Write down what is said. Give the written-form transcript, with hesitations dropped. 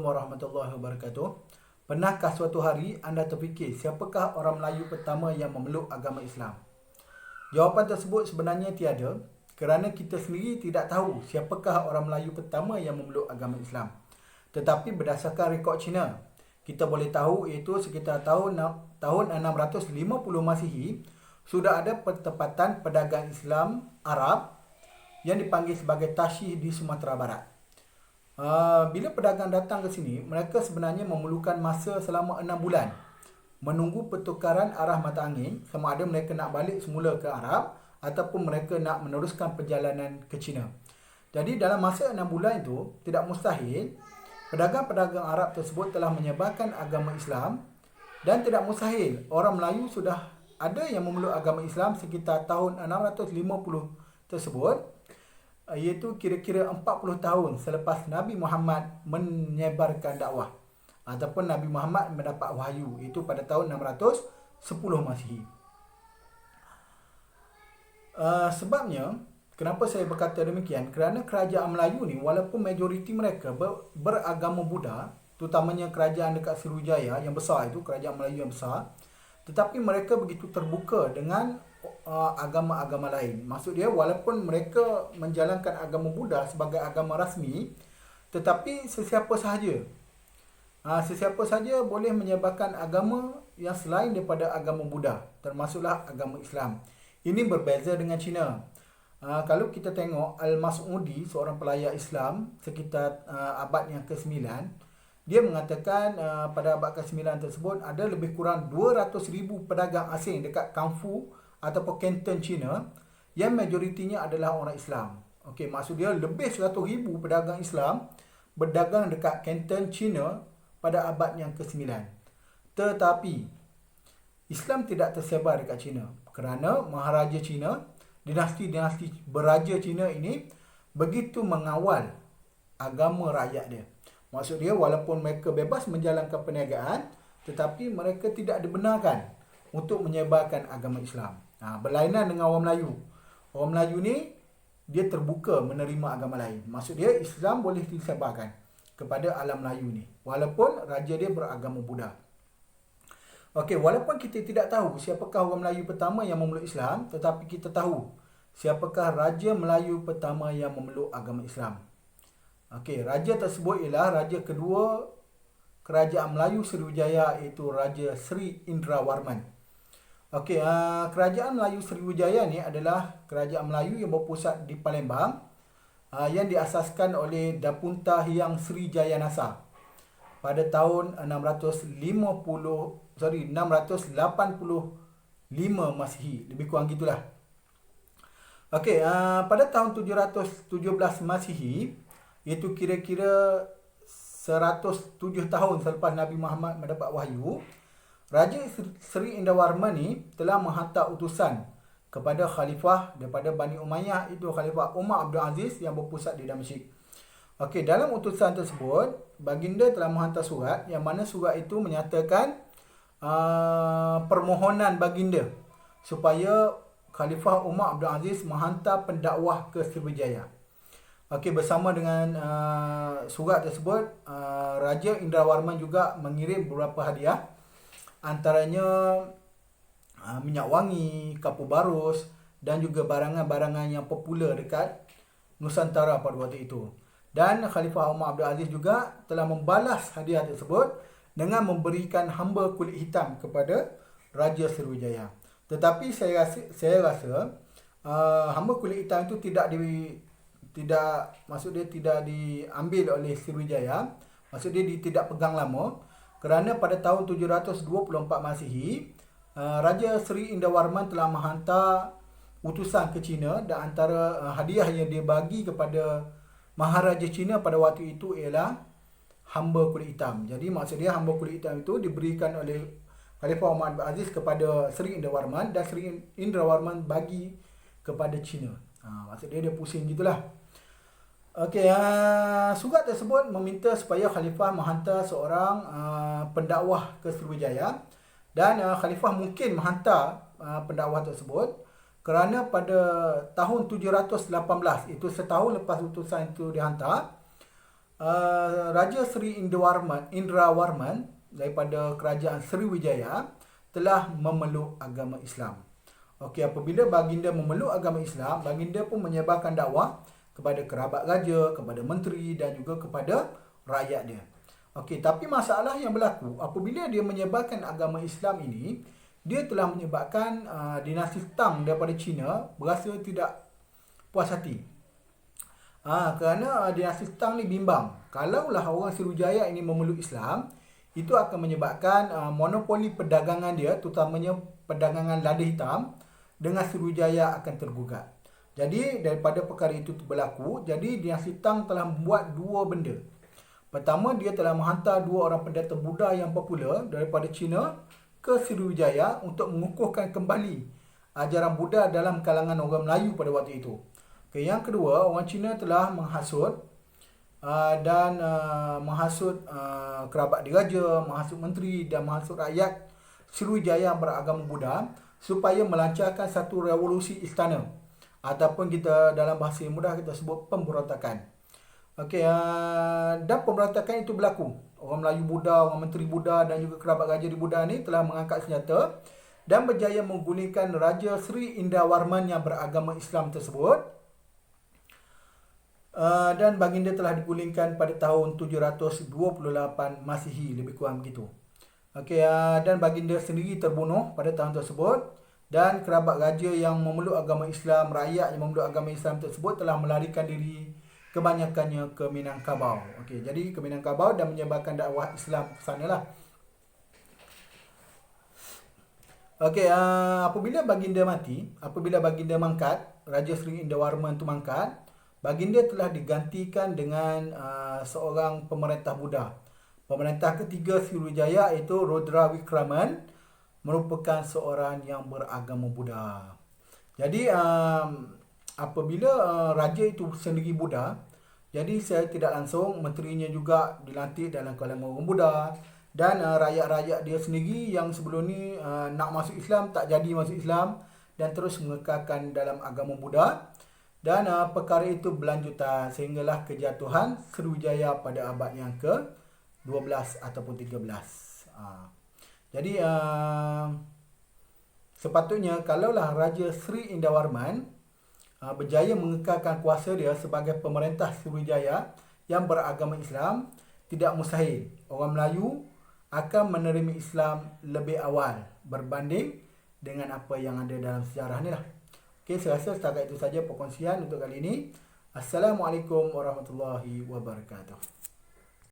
Warahmatullahi wabarakatuh. Pernahkah suatu hari anda terfikir siapakah orang Melayu pertama yang memeluk agama Islam? Jawapan tersebut sebenarnya tiada, kerana kita sendiri tidak tahu siapakah orang Melayu pertama yang memeluk agama Islam. Tetapi berdasarkan rekod Cina, kita boleh tahu iaitu sekitar tahun 650 Masihi sudah ada pertempatan pedagang Islam Arab yang dipanggil sebagai Tashi di Sumatera Barat. Bila pedagang datang ke sini, mereka sebenarnya memerlukan masa selama 6 bulan menunggu pertukaran arah mata angin, sama ada mereka nak balik semula ke Arab ataupun mereka nak meneruskan perjalanan ke China. Jadi dalam masa 6 bulan itu, tidak mustahil pedagang-pedagang Arab tersebut telah menyebarkan agama Islam, dan tidak mustahil orang Melayu sudah ada yang memeluk agama Islam sekitar tahun 650 tersebut, iaitu kira-kira 40 tahun selepas Nabi Muhammad menyebarkan dakwah ataupun Nabi Muhammad mendapat wahyu, itu pada tahun 610 Masihi. Sebabnya kenapa saya berkata demikian, kerana kerajaan Melayu ni walaupun majoriti mereka beragama Buddha, terutamanya kerajaan dekat Sriwijaya yang besar itu, kerajaan Melayu yang besar, tetapi mereka begitu terbuka dengan agama-agama lain. Maksud dia, walaupun mereka menjalankan agama Buddha sebagai agama rasmi, tetapi sesiapa sahaja boleh menyebarkan agama yang selain daripada agama Buddha, termasuklah agama Islam. Ini berbeza dengan Cina. Kalau kita tengok Al-Mas'udi, seorang pelayar Islam sekitar abad yang ke-9, dia mengatakan pada abad ke-9 tersebut ada lebih kurang 200,000 pedagang asing dekat Kangfu ataupun Canton, China, yang majoritinya adalah orang Islam. Okey, maksud dia lebih 100,000 pedagang Islam berdagang dekat Canton, China pada abad yang ke-9. Tetapi Islam tidak tersebar dekat China kerana Maharaja China, dinasti-dinasti beraja China ini begitu mengawal agama rakyat dia. Maksud dia, walaupun mereka bebas menjalankan perniagaan, tetapi mereka tidak dibenarkan untuk menyebarkan agama Islam. Berlainan dengan orang Melayu. Orang Melayu ni dia terbuka menerima agama lain. Maksud dia, Islam boleh disebarkan kepada alam Melayu ni, walaupun raja dia beragama Buddha. Okey, walaupun kita tidak tahu siapakah orang Melayu pertama yang memeluk Islam, tetapi kita tahu siapakah raja Melayu pertama yang memeluk agama Islam. Okey, raja tersebut ialah raja kedua kerajaan Melayu Sriwijaya, iaitu Raja Sri Indrawarman. Okey, kerajaan Melayu Sriwijaya ni adalah kerajaan Melayu yang berpusat di Palembang, yang diasaskan oleh Dapunta Hyang Srijayanasa pada tahun 685 Masihi, lebih kurang gitulah. Okey, pada tahun 717 Masihi, iaitu kira-kira 107 tahun selepas Nabi Muhammad mendapat wahyu, Raja Sri Indrawarman ni telah menghantar utusan kepada khalifah daripada Bani Umayyah, itu Khalifah Umar Abdul Aziz yang berpusat di Damsyik. Okey, dalam utusan tersebut, baginda telah menghantar surat yang mana surat itu menyatakan permohonan baginda supaya Khalifah Umar Abdul Aziz menghantar pendakwah ke Sriwijaya. Okey, bersama dengan surat tersebut, Raja Indrawarman juga mengirim beberapa hadiah, antaranya minyak wangi, kapur barus dan juga barangan-barangan yang popular dekat Nusantara pada waktu itu. Dan Khalifah Umar Abdul Aziz juga telah membalas hadiah tersebut dengan memberikan hamba kulit hitam kepada Raja Sriwijaya. Tetapi saya rasa hamba kulit hitam itu tidak diambil oleh Sriwijaya. Maksud dia tidak pegang lama, kerana pada tahun 724 Masihi, Raja Sri Indrawarman telah menghantar utusan ke China, dan antara hadiah yang dia bagi kepada Maharaja China pada waktu itu ialah hamba kulit hitam. Jadi maksud dia, hamba kulit hitam itu diberikan oleh Khalifah Umar Abdul Aziz kepada Sri Indrawarman, dan Sri Indrawarman bagi kepada China. Maksud dia pusing gitulah. Okey, surat tersebut meminta supaya Khalifah menghantar seorang pendakwah ke Sriwijaya, dan Khalifah mungkin menghantar pendakwah tersebut kerana pada tahun 718, itu setahun lepas utusan itu dihantar, Raja Sri Indrawarman daripada kerajaan Sriwijaya telah memeluk agama Islam. Okey, apabila baginda memeluk agama Islam, baginda pun menyebarkan dakwah kepada kerabat raja, kepada menteri dan juga kepada rakyat dia. Okey, tapi masalah yang berlaku apabila dia menyebarkan agama Islam ini, dia telah menyebabkan dinasti Tang daripada China berasa tidak puas hati. Kerana dinasti Tang ni bimbang. Kalaulah orang Sriwijaya ini memeluk Islam, itu akan menyebabkan monopoli perdagangan dia, terutamanya perdagangan lada hitam dengan Sriwijaya akan tergugat. Jadi daripada perkara itu berlaku, jadi dinasti Tang telah membuat dua benda. Pertama, dia telah menghantar dua orang pendeta Buddha yang popular daripada China ke Sriwijaya untuk mengukuhkan kembali ajaran Buddha dalam kalangan orang Melayu pada waktu itu. Okay, yang kedua, orang Cina telah menghasut kerabat diraja, menghasut menteri dan menghasut rakyat Sriwijaya beragama Buddha supaya melancarkan satu revolusi istana, ataupun kita dalam bahasa yang mudah kita sebut pemberontakan. Okey, dan pemberontakan itu berlaku. Orang Melayu Buddha, orang menteri Buddha dan juga kerabat raja di Buddha ni telah mengangkat senjata dan berjaya menggulingkan Raja Sri Indrawarman yang beragama Islam tersebut. Dan baginda telah digulingkan pada tahun 728 Masihi, lebih kurang begitu. Okey, dan baginda sendiri terbunuh pada tahun tersebut, dan kerabat raja yang memeluk agama Islam, rakyat yang memeluk agama Islam tersebut telah melarikan diri kebanyakannya ke Minangkabau. Okey, jadi ke Minangkabau dan menyebarkan dakwah Islam ke sanalah. Okey, apabila baginda mati, apabila baginda mangkat, Raja Sri Indrawarman itu mangkat, baginda telah digantikan dengan seorang pemerintah Buddha. Pemerintah ketiga Sriwijaya iaitu Rudra Wikraman merupakan seorang yang beragama Buddha. Jadi apabila raja itu sendiri Buddha, jadi saya tidak langsung menterinya juga dilantik dalam kalangan orang Buddha, dan rakyat-rakyat dia sendiri yang sebelum ni nak masuk Islam tak jadi masuk Islam dan terus mengekalkan dalam agama Buddha. Dan perkara itu berlanjutan sehinggalah kejatuhan Sriwijaya pada abad yang ke-12 ataupun 13. Jadi sepatutnya kalaulah Raja Sri Indrawarman berjaya mengekalkan kuasa dia sebagai pemerintah Sriwijaya yang beragama Islam, tidak mustahil orang Melayu akan menerima Islam lebih awal berbanding dengan apa yang ada dalam sejarah ni lah. Okey, saya rasa setakat itu saja perkongsian untuk kali ini. Assalamualaikum warahmatullahi wabarakatuh.